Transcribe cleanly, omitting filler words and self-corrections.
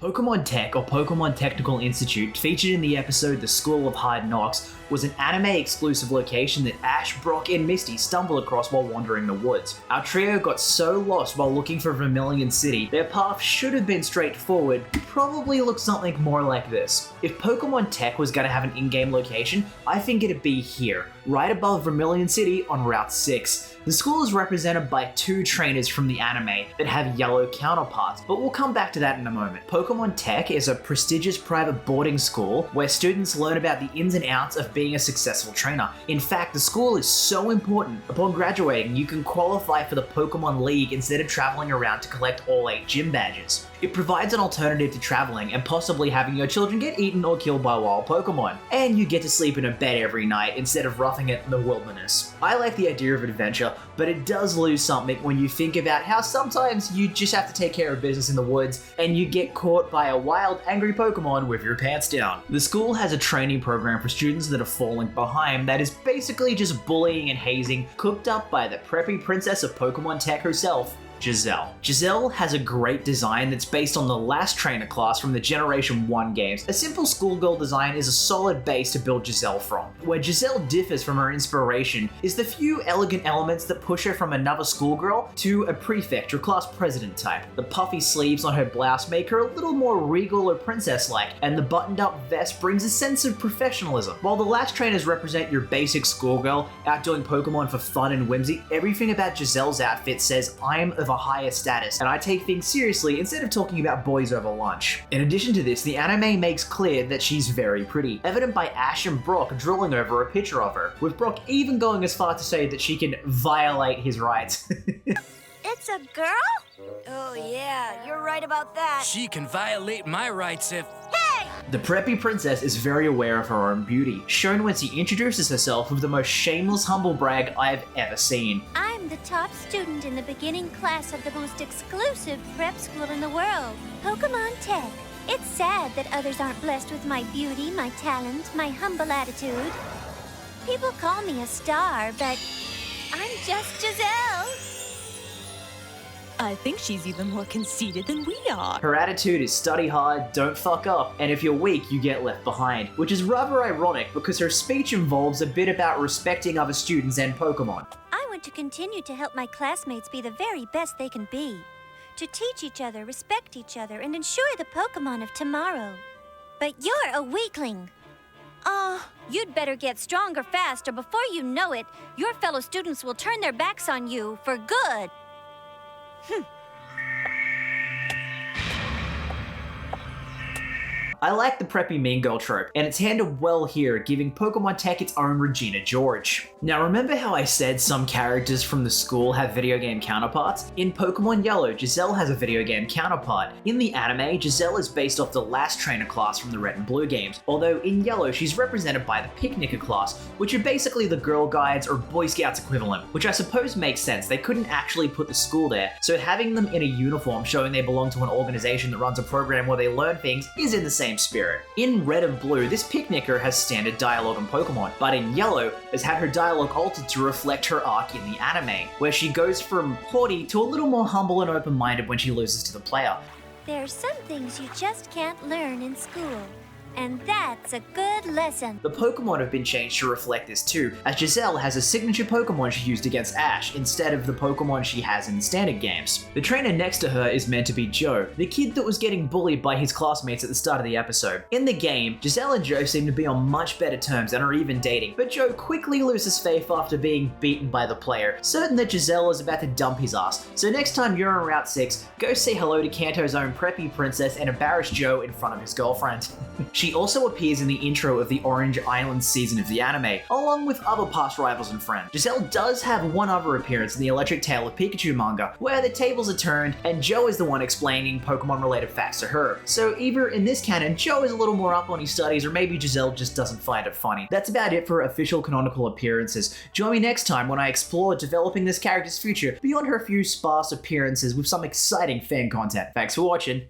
Pokémon Tech, or Pokémon Technical Institute, featured in the episode The School of Hard Knocks, was an anime-exclusive location that Ash, Brock, and Misty stumbled across while wandering the woods. Our trio got so lost while looking for Vermilion City, their path should have been straightforward, probably looked something more like this. If Pokémon Tech was going to have an in-game location, I think it'd be here, right above Vermilion City on Route 6. The school is represented by two trainers from the anime that have yellow counterparts, but we'll come back to that in a moment. Pokémon Tech is a prestigious private boarding school where students learn about the ins and outs of being a successful trainer. In fact, the school is so important. Upon graduating, you can qualify for the Pokémon League instead of traveling around to collect all 8 gym badges. It provides an alternative to traveling and possibly having your children get eaten or killed by wild Pokémon. And you get to sleep in a bed every night instead of roughing it in the wilderness. I like the idea of adventure, but it does lose something when you think about how sometimes you just have to take care of business in the woods and you get caught by a wild, angry Pokémon with your pants down. The school has a training program for students that are falling behind that is basically just bullying and hazing, cooked up by the preppy princess of Pokémon Tech herself, Giselle. Giselle has a great design that's based on the last trainer class from the Generation 1 games. A simple schoolgirl design is a solid base to build Giselle from. Where Giselle differs from her inspiration is the few elegant elements that push her from another schoolgirl to a prefect or class president type. The puffy sleeves on her blouse make her a little more regal or princess-like, and the buttoned-up vest brings a sense of professionalism. While the last trainers represent your basic schoolgirl, outdoing Pokemon for fun and whimsy, everything about Giselle's outfit says I'm of a higher status, and I take things seriously instead of talking about boys over lunch. In addition to this, the anime makes clear that she's very pretty, evident by Ash and Brock drooling over a picture of her, with Brock even going as far to say that she can violate his rights. It's a girl? Oh yeah, you're right about that. She can violate my rights if... Hey! The preppy princess is very aware of her own beauty, shown when she introduces herself with the most shameless humble brag I've ever seen. I'm the top student in the beginning class of the most exclusive prep school in the world, Pokémon Tech. It's sad that others aren't blessed with my beauty, my talent, my humble attitude. People call me a star, but I'm just Giselle. I think she's even more conceited than we are. Her attitude is study hard, don't fuck up, and if you're weak, you get left behind, which is rather ironic because her speech involves a bit about respecting other students and Pokemon. I want to continue to help my classmates be the very best they can be, to teach each other, respect each other, and ensure the Pokemon of tomorrow. But you're a weakling. You'd better get stronger fast, or before you know it, your fellow students will turn their backs on you for good. I like the preppy mean girl trope, and it's handled well here, giving Pokemon Tech its own Regina George. Now remember how I said some characters from the school have video game counterparts? In Pokemon Yellow, Giselle has a video game counterpart. In the anime, Giselle is based off the last trainer class from the Red and Blue games, although in Yellow she's represented by the Picnicker class, which are basically the Girl Guides or Boy Scouts equivalent, which I suppose makes sense. They couldn't actually put the school there, so having them in a uniform showing they belong to an organization that runs a program where they learn things is in the same spirit. In Red and Blue, this Picnicker has standard dialogue on Pokemon, but in Yellow has had her dialogue altered to reflect her arc in the anime, where she goes from haughty to a little more humble and open-minded when she loses to the player. There's some things you just can't learn in school, and that's a good lesson. The Pokemon have been changed to reflect this too, as Giselle has a signature Pokemon she used against Ash instead of the Pokemon she has in the standard games. The trainer next to her is meant to be Joe, the kid that was getting bullied by his classmates at the start of the episode. In the game, Giselle and Joe seem to be on much better terms and are even dating, but Joe quickly loses faith after being beaten by the player, certain that Giselle is about to dump his ass. So next time you're on Route 6, go say hello to Kanto's own preppy princess and embarrass Joe in front of his girlfriend. She also appears in the intro of the Orange Island season of the anime, along with other past rivals and friends. Giselle does have one other appearance in the Electric Tale of Pikachu manga, where the tables are turned and Joe is the one explaining Pokemon-related facts to her. So either in this canon, Joe is a little more up on his studies, or maybe Giselle just doesn't find it funny. That's about it for official canonical appearances. Join me next time when I explore developing this character's future beyond her few sparse appearances with some exciting fan content. Thanks for watching.